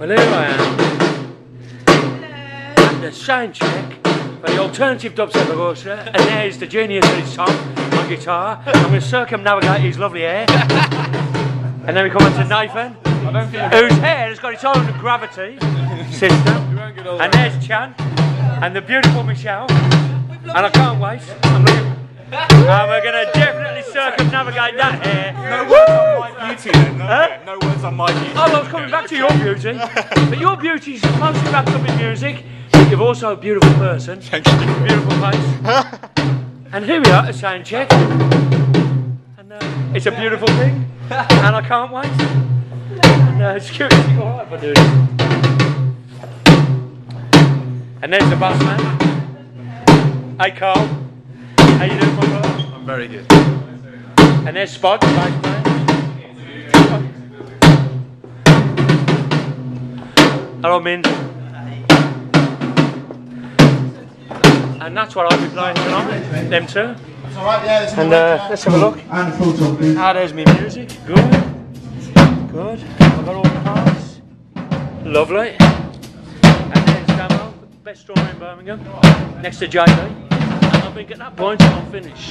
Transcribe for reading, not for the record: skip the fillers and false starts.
Well, here I am. Hello. At the sound check for the Alternative Dubstep Orchestra, and there's the genius of his Tom on guitar. I'm going to circumnavigate his lovely hair. And then we come on to Nathan, whose hair has got its own gravity system. And there's Chan, and the beautiful Michelle. And I can't wait. And we're going to definitely circumnavigate that hair. No words on my beauty then. No words on my beauty. Oh, I was coming back to your beauty. But your beauty's mostly wrapped up in music. But you're also a beautiful person. Thank you. Beautiful face. And here we are at sound check. And it's a beautiful thing. And I can't wait. And security, alright if I do this. And there's the boss man. Hey Carl. How you doing, my brother? I'm very good. And there's Spot, the bass man. Hello, Min. And that's what I'll be playing tonight. Them two. Alright, yeah, and let's have a look. And full talking. Ah, there's me music. Good. Good. I've got all the parts. Lovely. And there's Damo, best drummer in Birmingham. Next to JB. And I think at that point I'm finished.